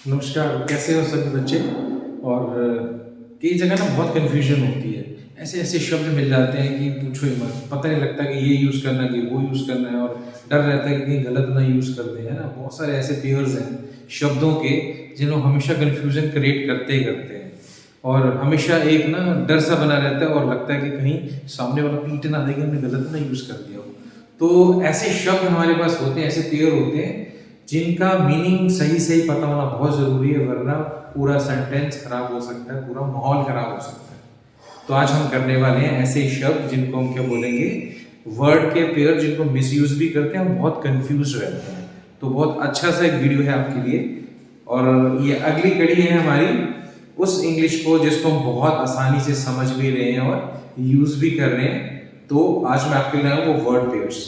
नमस्कार, कैसे हो सभी बच्चे? और कई जगह ना बहुत कन्फ्यूजन होती है। ऐसे-ऐसे शब्द मिल जाते हैं कि पूछो ही मत। पता नहीं लगता कि ये यूज़ करना है कि वो यूज़ करना है और डर रहता है कि कहीं गलत ना यूज़ कर दें, है ना? बहुत सारे ऐसे पेयर्स हैं शब्दों के जिन्हें हमेशा कन्फ्यूजन क्रिएट करते ही करते हैं। और हमेशा एक ना डर सा बना रहता है और लगता है कि कहीं सामने वाला पीट ना दे कि हमने गलत ना यूज़ कर दिया हो। तो ऐसे शब्द हमारे पास होते हैं, ऐसे पेयर होते हैं जिनका मीनिंग सही-सही पता होना बहुत ज़रूरी है, वरना पूरा सेंटेंस खराब हो सकता है, पूरा माहौल खराब हो सकता है। तो आज हम करने वाले हैं ऐसे शब्द जिनको हम क्या बोलेंगे, वर्ड के पेयर जिनको मिसयूज़ भी करते हैं और बहुत कन्फ्यूज़ रहते हैं। तो बहुत अच्छा सा एक वीडियो है आपके लिए और ये अगली कड़ी है हमारी उस इंग्लिश को जिसको हम बहुत आसानी से समझ भी रहे हैं और यूज़ भी कर रहे हैं। तो आज मैं आपके लिए लाया हूँ वो वर्ड पेयर्स।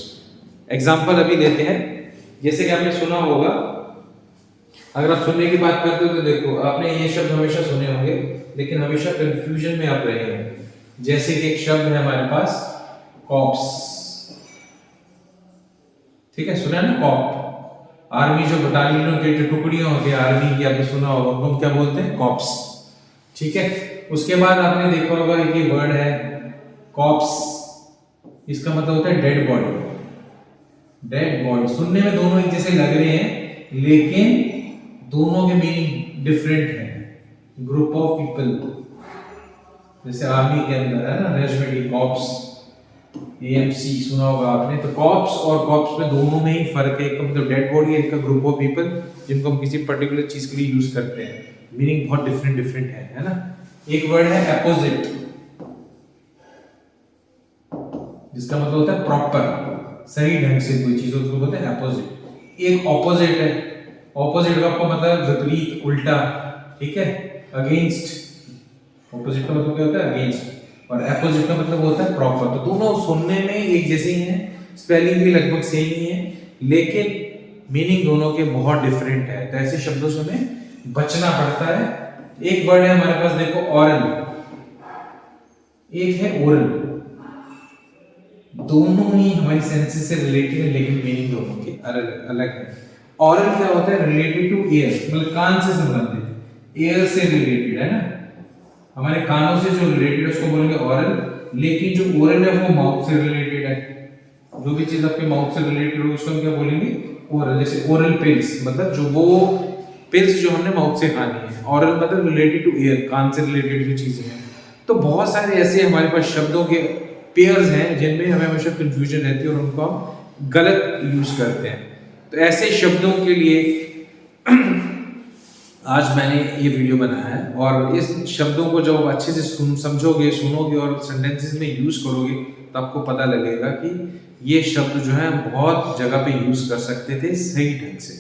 एग्ज़ाम्पल अभी लेते हैं। जैसे कि आपने सुना होगा, अगर आप सुनने की बात करते हो तो देखो आपने ये शब्द हमेशा सुने होंगे लेकिन हमेशा कंफ्यूजन में आप रहे होंगे। जैसे कि एक शब्द है हमारे पास कॉप्स, ठीक है, सुना है ना? कॉप आर्मी, जो बटालियनों की जो टुकड़ियां होती है आर्मी की, आपने सुना होगा उनको हम क्या बोलते हैं? कॉप्स, ठीक है। उसके बाद आपने देखा होगा एक ये वर्ड है कॉप्स, इसका मतलब होता है डेड बॉडी। डेड बॉडी सुनने में दोनों एक जैसे लग रहे हैं लेकिन दोनों के मीनिंग डिफरेंट है। ग्रुप ऑफ पीपल, जैसे आर्मी के अंदर है ना रेजिमेंट कॉप्स, एएमसी सुना होगा आपने। तो कॉप्स और कॉप्स में दोनों में ही फर्क है। एक का मतलब डेड बॉडी है, एक का ग्रुप ऑफ पीपल जिनको हम किसी पर्टिकुलर चीज के लिए यूज करते हैं। मीनिंग बहुत डिफरेंट डिफरेंट है ना? एक वर्ड है अपोजिट, जिसका मतलब होता है प्रॉपर, सही ढंग से कोई चीज, उसको बोलते हैं अपोजिट। एक ऑपोजिट है, ऑपोजिट का आपको मतलब विपरीत, उल्टा, ठीक है, अगेंस्ट। ऑपोजिट का मतलब क्या होता है? अगेंस्ट। और अपोजिट का मतलब होता है प्रॉपर। तो दोनों सुनने में एक जैसे ही हैं, स्पेलिंग भी लगभग सेम ही है, लेकिन मीनिंग दोनों के बहुत डिफरेंट है। तो ऐसे शब्दों से हमें बचना पड़ता है। एक वर्ड है हमारे पास देखो ऑरल, एक है ओरल। दोनों ही हमारी सेंसेस से रिलेटेड है लेकिन मीनिंग दोनों के अलग अलग है। ऑरल क्या होता है? रिलेटेड टू ईयर, मतलब कान से संबंधित, ईयर से रिलेटेड है ना, हमारे कानों से जो रिलेटेड है उसको बोलेंगे ऑरल। लेकिन जो ओरल है वो माउथ से रिलेटेड है। जो भी चीज आपके माउथ से रिलेटेड हो उसको हम क्या बोलेंगे? ओरल। जैसे ओरल पिल्स, मतलब जो वो पिल्स जो हमने माउथ से खानी है। ऑरल मतलब रिलेटेड टू ईयर, कान से रिलेटेड जो चीजें हैं। तो बहुत सारे ऐसे हमारे पास शब्दों के पेयर्स हैं जिनमें हमें हमेशा कंफ्यूजन रहती है और उनको हम गलत यूज करते हैं। तो ऐसे शब्दों के लिए आज मैंने ये वीडियो बनाया है और इस शब्दों को जब अच्छे से समझोगे, सुनोगे और सेंटेंसेस में यूज करोगे तो आपको पता लगेगा कि ये शब्द जो है बहुत जगह पे यूज कर सकते थे सही ढंग से।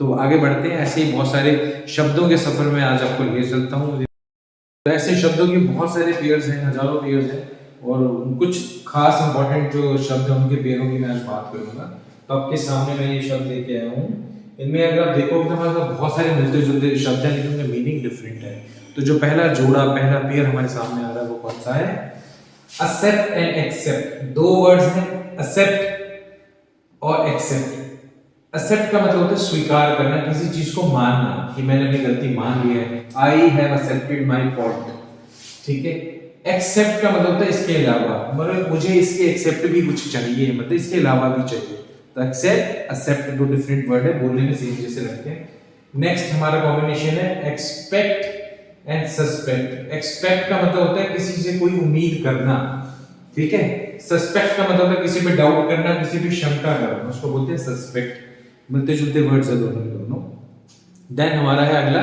तो आगे बढ़ते हैं, ऐसे ही बहुत सारे शब्दों के सफर में आज आपको ले चलता हूँ। तो ऐसे शब्दों की बहुत सारे पेयर्स हैं, हजारों पेयर्स हैं और कुछ खास इंपॉर्टेंट जो शब्द हैं उनके पेयरों की मैं आज बात करूंगा। तो आपके सामने मैं ये शब्द लेके आया हूँ। इनमें अगर आप देखोगे तो हमारे पास बहुत सारे मिलते जुलते शब्द हैं लेकिन उनका मीनिंग डिफरेंट है। तो जो पहला जोड़ा, पहला पेयर हमारे सामने आ रहा है वो कौन सा है? Accept and except. दो वर्ड्स हैं, एक्सेप्ट और एक्सेप्ट। एक्सेप्ट का मतलब होता है स्वीकार करना, किसी चीज को मानना कि मैंने अपनी गलती मान ली है। I have accepted my fault, ठीक है। एक्सेप्ट का मतलब होता है इसके अलावा, मतलब मुझे इसके एक्सेप्ट भी कुछ चाहिए, मतलब इसके अलावा भी चाहिए। तो एक्सेप्ट, एक्सेप्ट दो डिफरेंट वर्ड है, बोलने में सेम जैसे लगते हैं। नेक्स्ट हमारा कॉम्बिनेशन है एक्सपेक्ट एंड सस्पेक्ट। एक्सपेक्ट का मतलब होता है किसी से कोई उम्मीद करना, ठीक है। सस्पेक्ट का मतलब है किसी पे डाउट करना, किसी पे शंका करना, उसको बोलते हैं सस्पेक्ट। मिलते जुलते वर्ड्स है दोनों दोनों। देन हमारा है अगला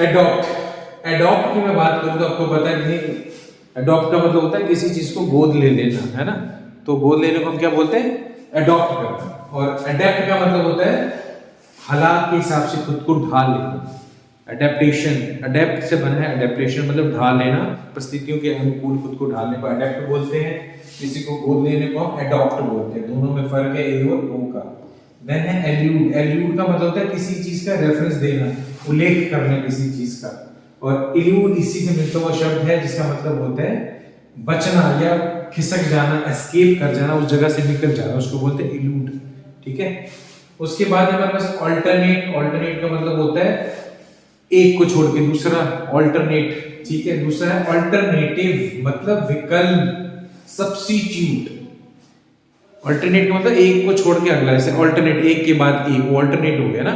एडॉप्ट। एडॉप्ट की मैं बात करूं तो आपको पता है कि एडॉप्ट का मतलब होता है किसी चीज को गोद ले लेना, है ना। तो गोद लेने को हम क्या बोलते हैं? एडॉप्ट करना। और अडेप्ट का मतलब होता है हालात के हिसाब से खुद को ढाल लेना। अडेप्टेशन, अडेप्ट से बना है अडेप्टेशन, मतलब ढाल लेना, परिस्थितियों के अनुकूल खुद को ढालने को अडेप्ट बोलते हैं। किसी को गोद लेने को हम एडॉप्ट बोलते हैं। दोनों में फर्क है ए और ओ का। देन है एल्यूड। एल्यूड का मतलब होता है किसी चीज का रेफरेंस देना, उल्लेख करना किसी चीज का। और इल्यूड इसी से मिलता हुआ शब्द है जिसका मतलब होता है बचना या खिसक जाना, एस्केप कर जाना, उस जगह से निकल जाना, उसको बोलते हैं इल्यूड, ठीक है। उसके बाद हमारे पास ऑल्टरनेट। ऑल्टरनेट का मतलब होता है एक को छोड़ के दूसरा, ऑल्टरनेट, ठीक है। दूसरा है ऑल्टरनेटिव, मतलब विकल्प, सब्स्टिट्यूट। ऑल्टरनेट का मतलब एक को छोड़ के अगला, जैसे ऑल्टरनेट, एक के बाद एक, वो ऑल्टरनेट हो गया ना,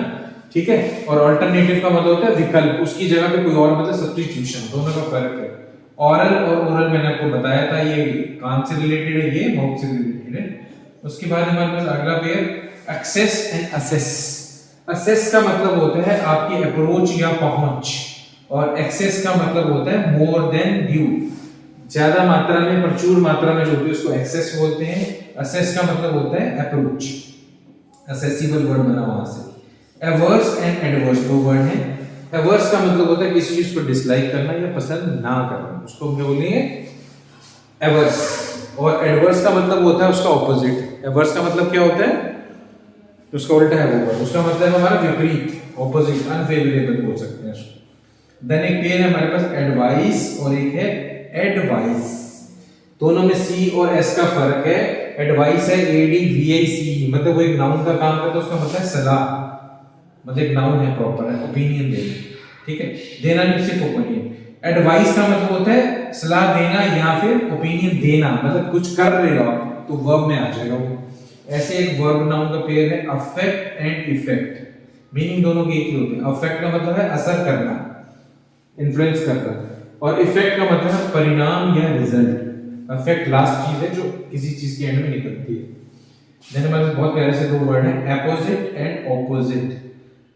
ठीक है। और ऑल्टरनेटिव का मतलब होता है विकल्प, उसकी जगह पे कोई और, मतलब सब्स्टिट्यूशन। दोनों का फर्क है। ऑरल और ओरल मैंने आपको बताया था, ये कान से रिलेटेड है, ये माउथ से रिलेटेड है। उसके बाद हमारे पास अगला pair access and assess. Assess का मतलब होता है आपकी अप्रोच या पहुंच, और एक्सेस का मतलब होता है मोर देन ड्यू, ज्यादा मात्रा में, प्रचुर मात्रा में जो होती है उसको एक्सेस बोलते हैं। असेस का मतलब होता है अप्रोच, असेसिबल वर्ड बना वहां से। एवर्स एंड एडवर्स दो वर्ड हैं। एवर्स का मतलब होता है किसी चीज को डिसलाइक करना या पसंद ना करना, उसको हम क्या बोलेंगे, एवर्स। और एडवर्स का मतलब होता है उसका ऑपोजिट। एवर्स का मतलब क्या होता है, उसका उल्टा है वो वर्ड, उसका मतलब हमारा विपरीत, ऑपोजिट, अनफेवरेबल बोल सकते हैं उसको। देन एक पेयर है हमारे पास एडवाइस और एक है एडवाइस। दोनों में सी और एस का फर्क है। एडवाइस है ADVIC, मतलब वो एक नाउन का काम करता है, उसका मतलब है सलाह, मतलब एक नाउन है, प्रॉपर है, ओपिनियन देना, ठीक है। देना नहीं, सिर्फ ओपिनियन। एडवाइस का मतलब होता है सलाह देना या फिर ओपिनियन देना, मतलब कुछ कर रहे हो आप तो वर्ब में आ जाएगा वो। ऐसे एक वर्ब नाउन का पेयर है अफेक्ट एंड इफेक्ट, मीनिंग दोनों के एक ही होते हैं। अफेक्ट का मतलब है असर करना, इन्फ्लुएंस करना, और इफेक्ट का मतलब है परिणाम या रिजल्ट। अफेक्ट लास्ट चीज है जो किसी चीज के एंड में निकलती है। देन हमारे पास बहुत प्यारे से दो वर्ड हैं, अपोजिट एंड ऑपोजिट।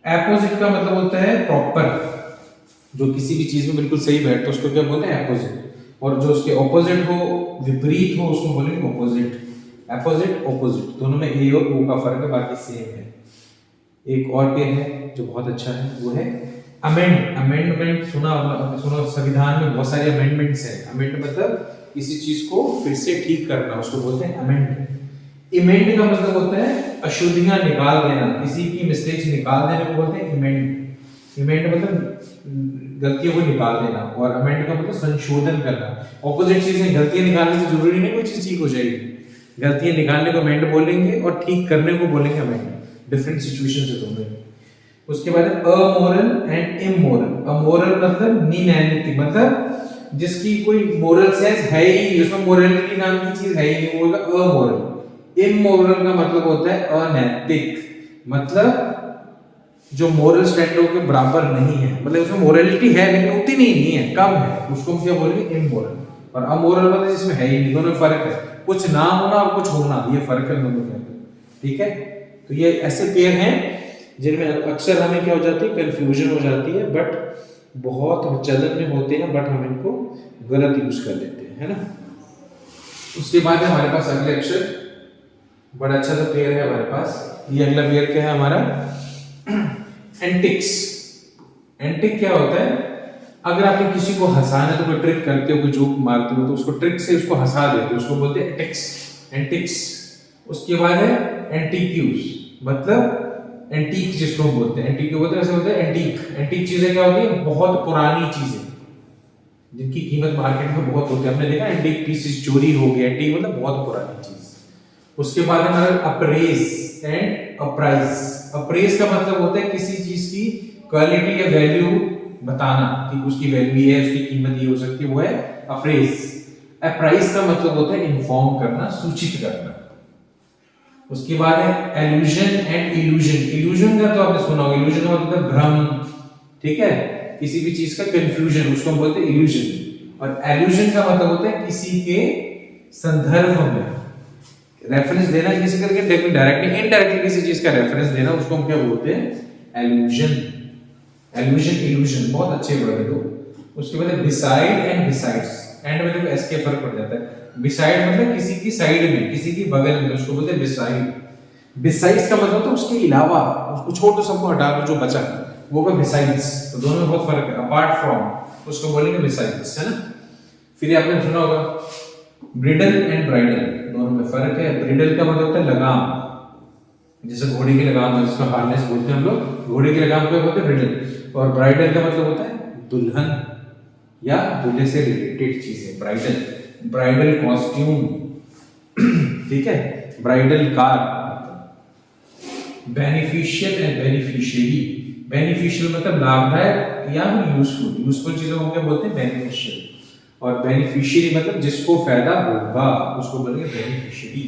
अपोजिट का मतलब होता है प्रॉपर, जो किसी भी चीज में बिल्कुल सही बैठता है उसको क्या बोलते हैं, अपोजिट। और जो उसके ऑपोजिट हो, विपरीत हो, उसको बोलेंगे ऑपोजिट। अपोजिट, ऑपोजिट, दोनों में ए और ओ का फर्क है, बाकी सेम है। एक और पेयर है जो बहुत अच्छा है, वो है अमेंड। अमेंडमेंट सुना संविधान में बहुत सारे अमेंडमेंट्स हैं। अमेंड मतलब किसी चीज को फिर से ठीक करना, उसको बोलते हैं अमेंड। इमेंड का मतलब होता है अशुद्धियां निकाल देना, किसी की मिस्टेक्स निकाल देने को बोलते हैं इमेंड। इमेंड मतलब गलतियों को निकाल देना, और अमेंड का मतलब संशोधन करना। ऑपोजिट चीजें, गलतियां निकालने से जरूरी नहीं कोई चीज ठीक हो जाएगी। गलतियां निकालने को अमेंड बोलेंगे और ठीक करने को बोलेंगे अमेंड, डिफरेंट सिचुएशन से दोनों। उसके बाद अमोरल एंड इमोरल। अमोरल मतलब नीनैतिक, मतलब जिसकी कोई मोरल सेंस है ही नहीं, उसमें मोरलिटी नाम की चीज है ही नहीं, वो होगा अमोरल। इमोरल का मतलब होता है अनैतिक, मतलब जो मोरल स्टैंडर्ड के बराबर नहीं है, मतलब उसमें मोरलिटी है लेकिन उतनी नहीं है, कम है, उसको हम क्या बोलेंगे, इमोरल। और अमोरल मतलब जिसमें है ही नहीं, दोनों में फर्क है, कुछ ना होना और कुछ होना, ये फर्क है दोनों में, ठीक है। तो ये ऐसे पेयर हैं जिनमें अक्सर हमें क्या हो जाती है, कंफ्यूजन हो जाती है, बट बहुत चलन में होते हैं, बट हम इनको गलत यूज कर लेते हैं, है ना। उसके बाद हमारे पास अगले अक्षर, बड़ा अच्छा सा पेयर है हमारे पास। ये अगला पेयर क्या है हमारा, एंटिक्स। एंटिक क्या होता है, अगर आपने किसी को हंसाना है तो कोई ट्रिक करते हो, कोई जोक मारते हो, तो उसको ट्रिक से उसको हंसा देते हो, उसको बोलते हैं एंटिक्स, एंटिक्स। उसके बाद है एंटिक्यूज, मतलब एंटीक जिसको हम बोलते हैं, एंटीक बोलते हैं, ऐसे बोलते हैं एंटीक। एंटीक चीजें क्या होती है, बहुत पुरानी चीजें जिनकी कीमत मार्केट में बहुत होती है। हमने देखा एंटीक पीसेस चोरी हो गए, एंटीक मतलब बहुत पुरानी चीज। उसके बाद हमारा अप्रेज एंड अप्राइज। अप्रेज का मतलब होता है किसी चीज की क्वालिटी या वैल्यू बताना, कि उसकी वैल्यू ये है, उसकी कीमत ये हो सकती है, वो है अप्रेज। अप्राइज का मतलब होता है इन्फॉर्म करना, सूचित करना। उसके बाद है एल्यूजन एंड इल्यूजन। इल्यूजन का तो आपने सुना होगा, इल्यूजन का मतलब भ्रम, ठीक है, किसी भी चीज का कंफ्यूजन, उसको हम बोलते हैं इल्यूजन। और एल्यूजन का मतलब होता है किसी के संदर्भ में रेफरेंस देना, किसी करके डायरेक्टली इनडायरेक्टली किसी चीज का रेफरेंस देना, उसको हम क्या बोलते हैं, एल्यूजन। एल्यूजन, इल्यूजन बहुत अच्छे वर्ड है दो। उसके बाद बिसाइड एंड बिसाइड्स। एंड में देखो एस के फर्क पड़ जाता है। बिसाइड मतलब किसी की साइड में, किसी की बगल में, उसको बोलते हैं बिसाइड। बिसाइड्स का मतलब तो उसके अलावा, उसको छोड़ दो, सबको हटा दो, जो बचा वो होगा बिसाइड्स। तो दोनों में बहुत फर्क है, अपार्ट फ्रॉम उसको बोलेंगे बिसाइड्स, है ना। फिर आपने सुना होगा ब्रिडल एंड ब्राइडल, दोनों में फर्क है। ब्रिडल का मतलब होता है लगाम, जैसे घोड़े की लगाम है जिसको हार्नेस बोलते हैं हम लोग, घोड़े की लगाम को बोलते हैं ब्रिडल। और ब्राइडल का मतलब होता है दुल्हन या दूल्हे से रिलेटेड चीजें, ब्राइडल, ब्राइडल कॉस्ट्यूम, ठीक है, bridal car. Beneficial and beneficiary. Beneficial मतलब लाभदायक या यूजफुल, यूजफुल चीजों को क्या बोलते हैं, बेनिफिशियल। और बेनिफिशियरी मतलब जिसको फायदा होगा उसको बोलेंगे बेनिफिशियरी।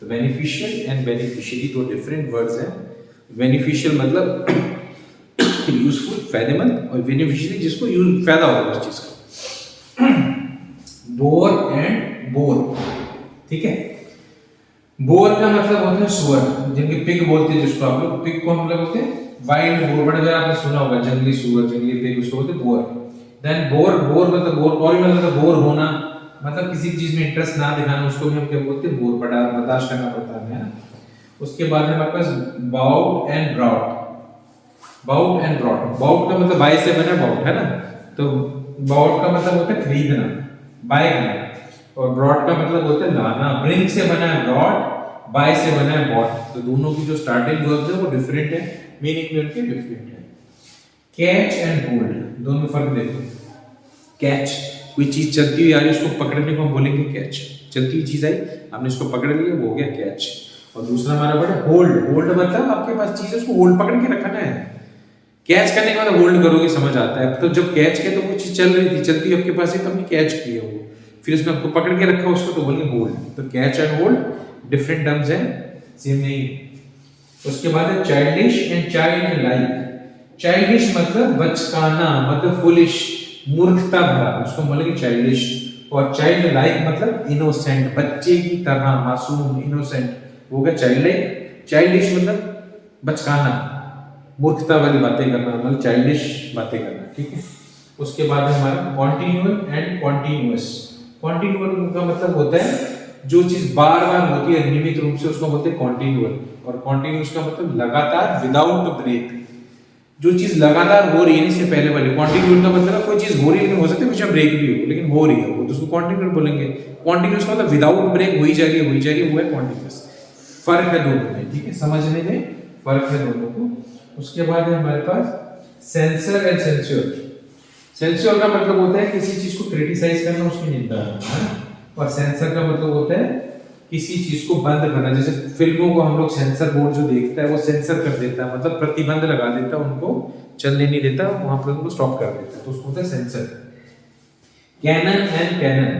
तो बेनिफिशियल एंड बेनिफिशियरी दो डिफरेंट वर्ड्स हैं। बेनिफिशियल मतलब यूजफुल, फायदेमंद, और बेनिफिशियरी जिसको यूज फायदा होगा उस चीज का। बोर एंड बोर, ठीक है। बोर का मतलब होता है सुअर, जिनके पिग बोलते हैं, जिसको आप लोग पिग को हम लोग बोलते हैं वाइल्ड बोर, बड़े बार आपने सुना होगा जंगली सुअर, जंगली पिग, उसको बोलते हैं बोर। देन बोर, बोर मतलब बोर कॉल मतलब बोर होना, मतलब किसी चीज में इंटरेस्ट ना दिखाना, उसको भी हम क्या बोलते हैं, बोर, बड़ा बर्दाश्त करना पड़ता है ना। उसके बाद हमारे पास bought and brought. Bought and brought, bought का मतलब बाय से बना बाउट है ना, तो बाउट का मतलब होता है खरीदना, बाय करना, और ब्रॉड का मतलब होता है लाना। ब्रिंग से बना है ब्रॉड, बाय से बना है बॉट। तो दोनों की जो स्टार्टिंग वर्ब्स है वो डिफरेंट है, मीनिंग भी उनके डिफरेंट है। कैच एंड होल्ड, दोनों में फर्क देखो। कैच, कोई चीज चलती हुई आ रही है उसको पकड़ने को हम बोलेंगे कैच, चलती हुई चीज आई आपने उसको पकड़ लिया वो हो गया कैच। और दूसरा हमारा वर्ड है होल्ड। होल्ड मतलब आपके पास चीज है उसको होल्ड पकड़ के रखना है। कैच करने के बाद होल्ड करोगे समझ आता है। तो जब कैच किया तो वो चीज चल रही थी, चलती आपके पास है, तो हमने कैच किया वो, फिर उसने आपको पकड़ के रखा उसको, तो बोलेंगे होल्ड। तो catch and hold different terms हैं, सेम नहीं। उसके बाद है childish and child like. Childish मतलब बचकाना, मतलब फुलिश, मूर्खता भरा, उसको बोलेंगे चाइल्डिश। और चाइल्ड लाइक मतलब इनोसेंट, बच्चे की तरह, मासूम, इनोसेंट, वो गया चाइल्ड लाइक। चाइल्डिश मतलब बचकाना, मूर्खता वाली बातें करना, मतलब चाइल्डिश बातें करना, ठीक है। उसके बाद है हमारा कॉन्टिन्यूअल एंड कॉन्टिन्यूअस। कॉन्टिन्यूअल का मतलब होता है जो चीज बार बार होती है नियमित रूप से, उसको बोलते हैं कॉन्टिन्यूअल। और कॉन्टिन्यूअस का मतलब लगातार, विदाउट ब्रेक, जो चीज लगातार हो रही है, इससे पहले वाले। कॉन्टिन्यूअल का मतलब कोई चीज हो रही है, लेकिन हो सकता है कुछ ब्रेक भी हो, लेकिन हो रही है वो, तो उसको कॉन्टिन्यूअल बोलेंगे। कॉन्टिन्यूअस का मतलब विदाउट ब्रेक हो ही जा रही है, हो ही जा रही है, वो है कॉन्टिन्यूअस। फर्क है दोनों में, ठीक है, समझने में फर्क है दोनों को। उसके बाद है हमारे पास सेंसर एंड सेंस्योर। सेंस्योर का मतलब होता है किसी चीज को क्रिटिसाइज करना, उसकी निंदा करना, है ना। और सेंसर का मतलब होता है किसी चीज को बंद करना। जैसे फिल्मों को हम लोग सेंसर बोर्ड जो देखता है वो सेंसर कर देता है, मतलब प्रतिबंध लगा देता है, उनको चलने नहीं देता, वहां पर उनको स्टॉप कर देता है, तो उसको होता है censor. Canon and cannon.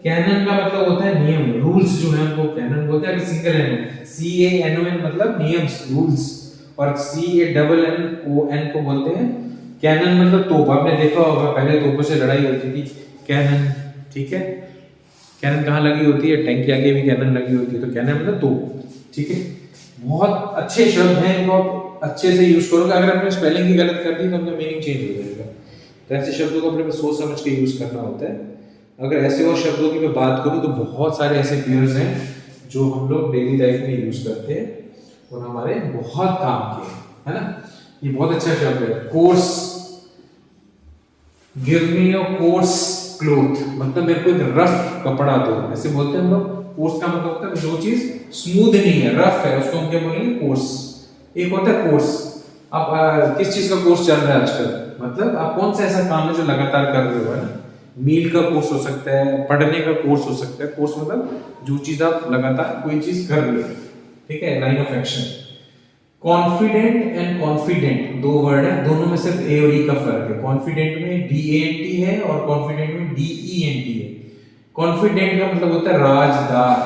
Canon का मतलब होता है नियम, रूल्स जो है उनको कैनन बोलते हैं। सिंगल एन, CANON मतलब नियम, रूल्स। और CANNON को बोलते हैं कैनन, मतलब तोप। आपने देखा होगा पहले तोपों से लड़ाई होती थी, कैनन, ठीक है। कैनन कहाँ लगी होती है, टैंक के आगे भी कैनन लगी होती है, तो कैनन मतलब तोप, ठीक है। बहुत अच्छे शब्द हैं, इनको आप अच्छे से यूज करोगे। अगर आपने स्पेलिंग ही गलत कर दी तो उनका मीनिंग चेंज हो जाएगा। तो ऐसे शब्दों को अपने सोच समझ के यूज करना होता है। अगर ऐसे और शब्दों की मैं बात करूँ तो बहुत सारे ऐसे पेयर्स हैं जो हम लोग डेली लाइफ में यूज करते हैं और हमारे बहुत काम के, है ना। ये बहुत अच्छा शब्द है, course. Give me your course cloth, मतलब मेरे को एक रफ कपड़ा दो, ऐसे बोलते हैं हम लोग। कोर्स का मतलब होता है जो चीज स्मूथ नहीं है, रफ है, उसको हम क्या बोलेंगे, कोर्स। एक होता है कोर्स। आप किस चीज का कोर्स चल रहा है आजकल, मतलब आप कौन सा ऐसा काम है जो लगातार कर रहे हो, है ना। मील का कोर्स हो सकता है, पढ़ने का कोर्स हो सकता है। कोर्स मतलब जो चीज आप लगातार कोई चीज कर रहे हो, ठीक है, line of action. Confident and confident दो वर्ड है, दोनों में सिर्फ ए और ई का फर्क है। कॉन्फिडेंट में DANT है और कॉन्फिडेंट में DENT है। कॉन्फिडेंट का मतलब होता है राजदार,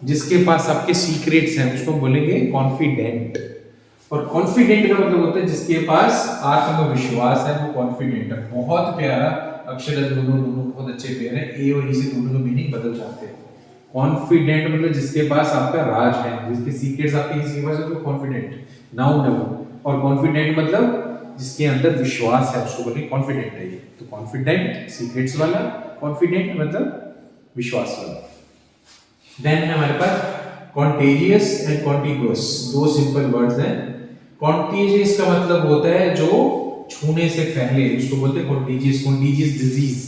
जिसके पास आपके सीक्रेट्स हैं उसको बोलेंगे कॉन्फिडेंट। और कॉन्फिडेंट का मतलब होता है जिसके पास आत्मविश्वास है, वो कॉन्फिडेंट है। बहुत प्यारा अक्षर है, दोनों बहुत अच्छे पेयर हैं। ए और ई से दोनों का मीनिंग बदल जाते हैं। कॉन्फिडेंट मतलब जिसके पास आपका राज है, जिसके सीक्रेट्स आपके किसी के पास है, तो कॉन्फिडेंट नाउन है वो। और कॉन्फिडेंट मतलब जिसके अंदर विश्वास है, उसको बोलेंगे कॉन्फिडेंट है ये। तो कॉन्फिडेंट सीक्रेट्स वाला, कॉन्फिडेंट मतलब विश्वास वाला। देन है हमारे पास कॉन्टेजियस एंड कॉन्टिगुअस, दो सिंपल वर्ड्स हैं। कॉन्टेजियस का मतलब होता है जो छूने से फैले, उसको बोलते हैं कॉन्टेजियस। कॉन्टेजियस डिजीज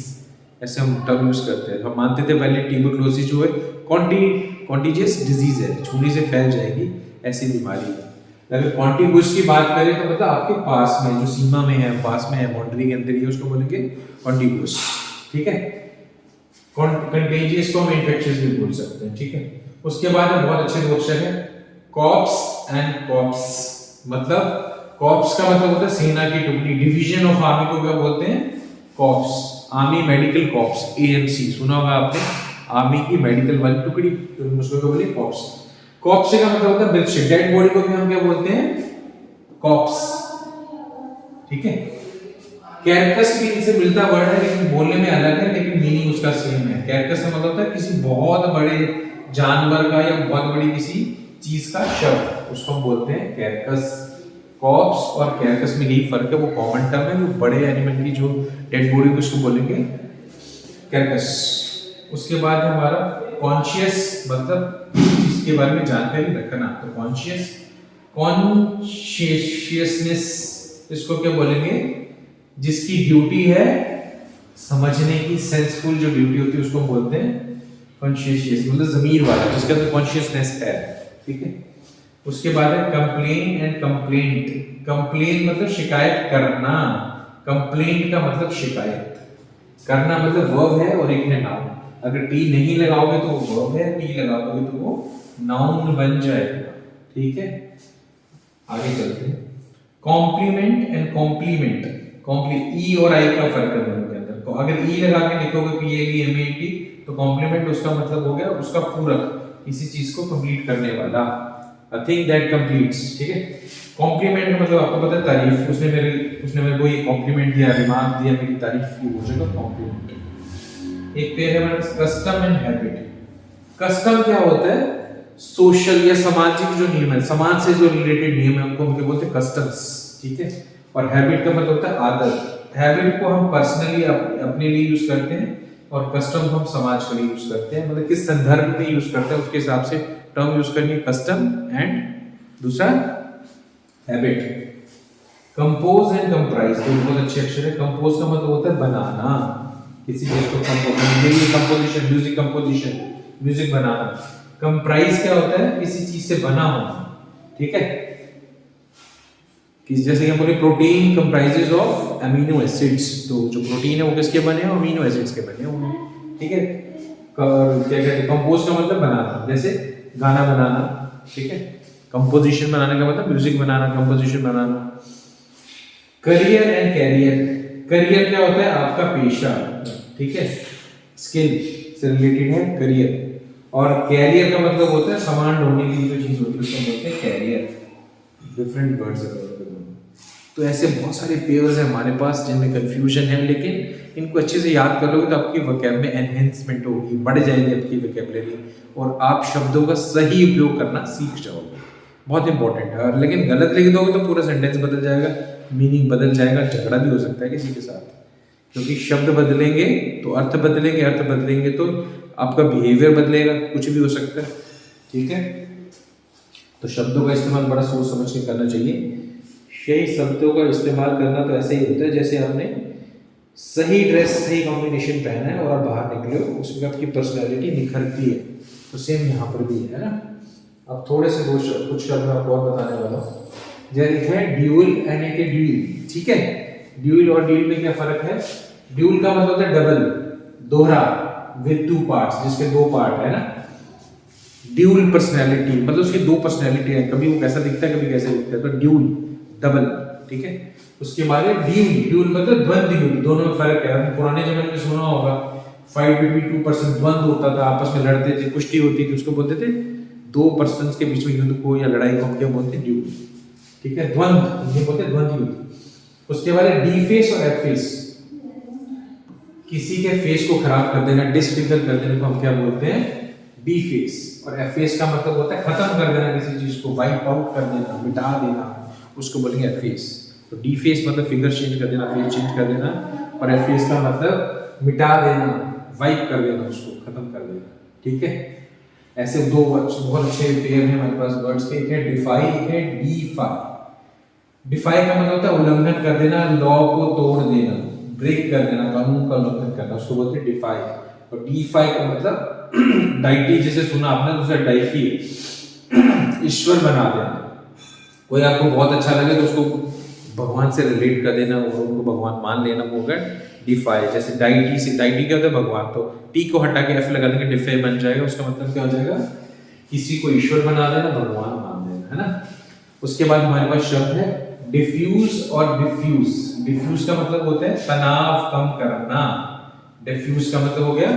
ऐसे हम टर्म यूज करते हैं। हम मानते थे पहले ट्यूबरक्लोसिस जो है कॉन्टेजियस डिजीज है, छूने से फैल जाएगी ऐसी बीमारी है। अगर कॉन्टिगुअस की बात करें तो मतलब आपके पास में, जो सीमा में है, पास में है, बाउंड्री के अंदर ही है, उसको बोलेंगे कॉन्टिगुअस, ठीक है। कंटेजियस को हम इन्फेक्शियस भी बोल सकते हैं, ठीक है। उसके बाद में बहुत अच्छे दो अक्षर है, कॉप्स एंड कॉर्प्स, मतलब कॉर्प्स का मतलब होता है सेना की टुकड़ी, डिवीजन ऑफ आर्मी को क्या बोलते हैं, corps, army medical corps, AMC सुना होगा आपने, आर्मी की मेडिकल वाली टुकड़ी, तो उसको क्या बोलिए, कॉर्प्स। कॉर्प्स का मतलब होता है मृतक, डेड बॉडी को भी हम क्या बोलते हैं, कॉर्प्स, ठीक है। कैरकस भी इनसे मिलता वर्ड है लेकिन बोलने में अलग है, लेकिन मीनिंग उसका सेम है। कैरकस का मतलब होता है किसी बहुत बड़े जानवर का या बहुत बड़ी किसी चीज का शव, उसको हम बोलते हैं कैरकस। कॉर्प्स और कैरकस में यही फर्क है, वो कॉमन टर्म है, जो बड़े एनिमल की जो डेड बॉडी को उसको बोलेंगे कैरकस। उसके बाद है हमारा कॉन्शियस, मतलब इसके बारे में जानकारी रखना, तो कॉन्शियस, कॉन्शियसनेस इसको क्या बोलेंगे, जिसकी ड्यूटी है समझने की, सेंसफुल जो ड्यूटी होती है उसको बोलते हैं कॉन्शियस, मतलब जमीर वाला, जिसके अंदर कॉन्शियसनेस है, ठीक है। उसके बाद है कंप्लेन एंड कंप्लेंट। कंप्लेन मतलब शिकायत करना, कंप्लेंट का मतलब शिकायत करना, मतलब वर्ब है और एक है नाउन। अगर टी नहीं लगाओगे तो वो वर्ब है, टी लगाओगे तो वो नाउन बन जाएगा, ठीक है। आगे चलते हैं, कॉम्प्लीमेंट एंड कॉम्प्लीमेंट। ई और आई का फर्क है दोनों के अंदर, तो अगर ई लगा के लिखोगे PAVMENT तो कॉम्प्लीमेंट उसका मतलब हो गया उसका पूरक, किसी चीज को कंप्लीट करने वाला, a thing that completes, ठीक है। कॉम्प्लीमेंट का मतलब आपको पता है तारीफ, उसने मेरे को ये कॉम्प्लीमेंट दिया, रिमार्क दिया, मेरी तारीफ की, हो जाएगा कॉम्प्लीमेंट। एक पेयर है हमारे पास कस्टम एंड हैबिट। कस्टम क्या होता है, सोशल या सामाजिक जो नियम है, समाज से जो रिलेटेड नियम है उनको हम क्या बोलते हैं, कस्टम्स, ठीक है। और हैबिट का मतलब होता है आदत। हैबिट को हम पर्सनली अपने लिए यूज करते हैं और कस्टम को हम समाज के लिए यूज करते हैं, मतलब किस संदर्भ में यूज करते हैं उसके हिसाब से टर्म यूज करनी है, कस्टम एंड दूसरा हैबिट। कंपोज एंड कंप्राइज, तो बहुत अच्छे अक्षर है। कंपोज का मतलब होता है बनाना, किसी चीज को कंपोजिशन, म्यूजिक कंपोजिशन, म्यूजिक बनाना। कंप्राइज क्या होता है, किसी चीज से बना होना, ठीक है। कि जैसे हम बोले protein comprises of amino acids, तो जो प्रोटीन है वो किसके बने हैं, अमीनो एसिड्स के बने होंगे, ठीक है। क्या कहते हैं, कंपोज का मतलब बनाना, जैसे गाना बनाना, ठीक है। कंपोजिशन बनाने का मतलब म्यूजिक बनाना, कंपोजिशन बनाना। Career and carrier. करियर क्या होता है, आपका पेशा, ठीक है, स्किल से रिलेटेड है करियर। और कैरियर का मतलब होता है सामान ढोने की जो चीज होती है उसको बोलते हैं कैरियर। डिफरेंट वर्ड्स है, तो ऐसे बहुत सारे पेयर्स हैं हमारे पास जिनमें कंफ्यूजन है, लेकिन इनको अच्छे से याद कर लोगे तो आपकी वोकैब में एनहेंसमेंट होगी, बढ़ जाएगी आपकी वोकैबुलरी, और आप शब्दों का सही उपयोग करना सीख जाओगे, बहुत इंपॉर्टेंट है। और लेकिन गलत लिख दोगे तो पूरा सेंटेंस बदल जाएगा, मीनिंग बदल जाएगा, झगड़ा भी हो सकता है किसी के साथ, क्योंकि शब्द बदलेंगे तो अर्थ बदलेंगे, अर्थ बदलेंगे तो आपका बिहेवियर बदलेगा, कुछ भी हो सकता है, ठीक है। तो शब्दों का इस्तेमाल बड़ा सोच समझ के करना चाहिए। सही शब्दों का इस्तेमाल करना तो ऐसे ही होता है जैसे आपने सही ड्रेस, सही कॉम्बिनेशन पहना है और आप बाहर निकले हो, उसमें आपकी पर्सनैलिटी निखरती है, तो सेम यहाँ पर भी है ना। अब थोड़े से कुछ शब्द मैं आपको और बताने वाला हूँ। जैसे है ड्यूल एंड एक ड्यूल, ठीक है। ड्यूल और ड्यूल में क्या फर्क है, ड्यूल का मतलब होता है डबल, दोहरा, विद टू पार्ट्स, जिसके दो पार्ट है ना। ड्यूल पर्सनैलिटी मतलब उसकी दो पर्सनैलिटी है, कभी वो कैसा दिखता है कभी कैसे दिखता है, तो ड्यूल डबल, ठीक है। उसके बाद है ड्यूल। ड्यूल मतलब द्वंद्व युद्ध, दोनों में फर्क है। पुराने जमाने में सुना होगा फाइट बिटवीन टू पर्सन, द्वंद्व होता था, आपस में लड़ते थे, कुश्ती होती थी, उसको बोलते थे दो पर्सन्स के बीच में युद्ध को या लड़ाई को हम क्या बोलते हैं, ड्यूल, ठीक है। द्वंद्व ये बोलते हैं द्वंद्व युद्ध। उसके बाद है डीफेस और एफेस, किसी के फेस को खराब कर देना, डिसफिगर कर देने को हम क्या बोलते हैं, डीफेस। और एफेस का मतलब होता है खत्म कर देना किसी चीज को, वाइप आउट कर देना, मिटा देना, उसको बोलेंगे एफेस। तो डीफेस मतलब फिगर चेंज कर देना, फेस चेंज कर देना, और एफेस का मतलब मिटा देना, वाइप कर देना, उसको खत्म कर देना, ठीक है। ऐसे दो बहुत अच्छे पेयर हैं हमारे पास वर्ड्स के, एक है डिफाई, एक है डीफाई। डिफाई का मतलब होता है उल्लंघन कर देना, लॉ को तोड़ देना, ब्रेक कर देना, कानून का उल्लंघन करना, उसको बोलते हैं डिफाई। और डीफाई का मतलब डाइटी, जैसे सुना आपने, दूसरा डाइफी, ईश्वर बना देना। कोई आपको बहुत अच्छा लगे तो उसको भगवान से रिलेट कर देना और उनको भगवान मान लेना, वो होगा डिफाई। जैसे डाइटी से, डाइटी क्या होता है भगवान, तो टी को हटा के एफ लगा देंगे, डिफाई बन जाएगा। उसका मतलब क्या हो जाएगा, किसी को ईश्वर बना देना, भगवान मान देना, है ना। उसके बाद हमारे पास शब्द है डिफ्यूज और डिफ्यूज। डिफ्यूज का मतलब होता है तनाव कम करना। डिफ्यूज का मतलब हो गया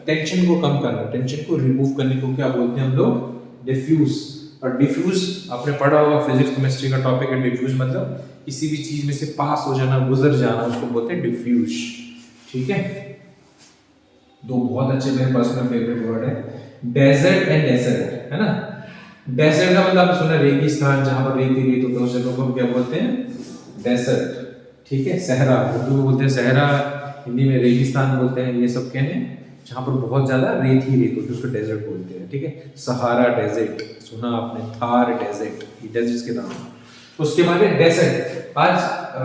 टेंशन को कम करना, टेंशन को रिमूव करने को क्या बोलते हैं हम लोग? डिफ्यूज। और डिफ्यूज आपने पढ़ा होगा, फिजिक्स केमिस्ट्री का टॉपिक है। डिफ्यूज मतलब किसी भी चीज में से पास हो जाना, गुजर जाना, उसको बोलते हैं डिफ्यूज। ठीक है, दो बहुत अच्छे मेरे पर्सनल फेवरेट वर्ड है, डेजर्ट एंड डेजर्ट, है ना। डेजर्ट का मतलब आपने सुना रेगिस्तान, जहां पर रेत ही रेत होता है, उस जगह को हम क्या बोलते हैं? डेजर्ट। ठीक है, सहरा उर्दू में बोलते हैं सहरा, हिंदी में रेगिस्तान बोलते हैं। ये सब क्या है? जहां पर बहुत ज्यादा रेत ही रेत होती है, उसको डेजर्ट बोलते हैं। ठीक है, सहारा डेजर्ट सुना आपने, थार डेजर्ट, ये डेजर्ट्स के नाम। उसके बाद है डेजर्ट। आज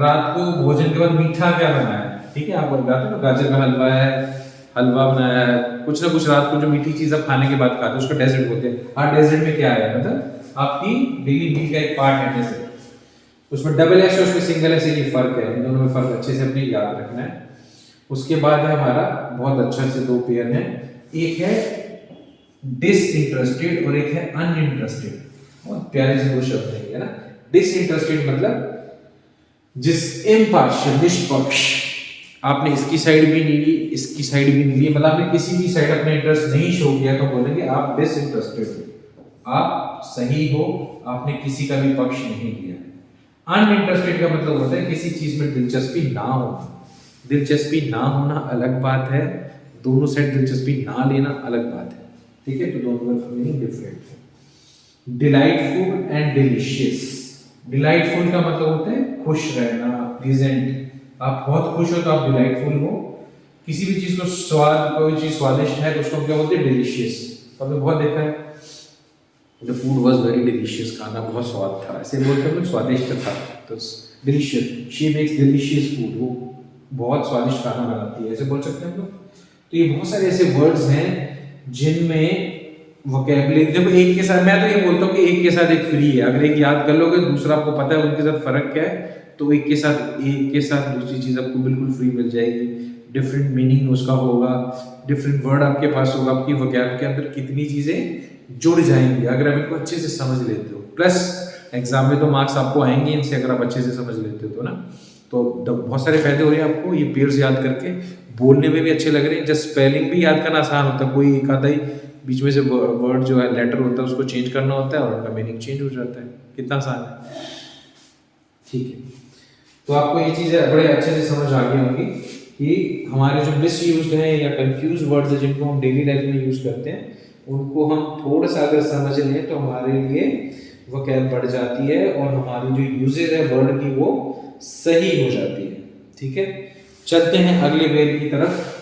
रात को भोजन के बाद मीठा क्या बनाया है? ठीक है, आप बताते हो ना, गाजर का हलवा है, हलवा बनाया है, कुछ ना कुछ रात को जो मीठी चीज आप खाने के बाद खाते हो उसको डेजर्ट बोलते हैं। हाँ, डेजर्ट में क्या है? मतलब आपकी डेली मील का एक पार्ट है डेजर्ट। उसमें डबल एस और उसमें सिंगल एस, ये फर्क है, इन दोनों में फर्क अच्छे से अपने याद रखना है। उसके बाद है हमारा बहुत अच्छा से दो पेयर है, एक है डिसइंटरेस्टेड और एक है अनइंटरेस्टेड। बहुत प्यारे से दो शब्द है ना। डिसइंटरेस्टेड मतलब जिस इम्पार्शियल, निष्पक्ष, आपने इसकी साइड भी नहीं ली, इसकी साइड भी नहीं ली, मतलब आपने किसी भी साइड अपना इंटरेस्ट नहीं शो किया, तो बोलेंगे आप डिसइंटरेस्टेड हो, आप सही हो, आपने किसी का भी पक्ष नहीं लिया। अनइंटरेस्टेड का मतलब होता है किसी चीज में दिलचस्पी ना होना। दिलचस्पी ना होना अलग बात है, दोनों साइड दिलचस्पी ना लेना अलग बात है। ठीक है, तो दोनों का मीनिंग डिफरेंट है। Delightful and delicious. डिलाइटफुल का मतलब होता है खुश रहना, प्लीजेंट। आप बहुत खुश हो तो आप डिलाइटफुल हो। किसी भी चीज को स्वाद, कोई चीज स्वादिष्ट है तो उसको क्या बोलते हैं? डिलीशियस। आपने बहुत देखा है, the food was very delicious, खाना बहुत स्वाद था, ऐसे बोलते हैं, स्वादिष्ट था, तो delicious, she makes delicious food, वो बहुत स्वादिष्ट खाना बनाती है, ऐसे बोल सकते हैं हम लोग। तो ये बहुत सारे ऐसे वर्ड्स हैं जिनमें वोकैबुलरी, देखो एक के साथ, मैं तो ये बोलता हूँ कि एक के साथ एक फ्री है। अगर एक याद कर लोगे, दूसरा आपको पता है उनके साथ फर्क क्या है, तो एक के साथ दूसरी चीज आपको बिल्कुल फ्री मिल जाएगी। डिफरेंट मीनिंग उसका होगा, डिफरेंट वर्ड आपके पास होगा, आपकी वोकैब के अंदर कितनी चीजें जुड़ जाएंगी अगर आप इनको अच्छे से समझ लेते हो। प्लस एग्जाम में तो मार्क्स आपको आएंगे इनसे, अगर आप अच्छे से समझ लेते हो तो ना। तो बहुत सारे फायदे हो रहे हैं आपको ये पेयर्स याद करके। बोलने में भी अच्छे लग रहे हैं, जस्ट स्पेलिंग भी याद करना आसान होता है। कोई एक आधा ही बीच में से वर्ड जो है, लेटर होता है, उसको चेंज करना होता है और उनका मीनिंग चेंज हो जाता है। कितना आसान है। ठीक है, तो आपको ये चीज़ें बड़े अच्छे से समझ आ गई होंगी कि हमारे जो मिस यूज हैं या कंफ्यूज वर्ड्स हैं जिनको हम डेली लाइफ में यूज करते हैं, उनको हम थोड़ा सा अगर समझ लें तो हमारे लिए वोकैब बढ़ जाती है और हमारी जो यूजेज है वर्ड की वो सही हो जाती है। ठीक है, चलते हैं अगले पेयर की तरफ।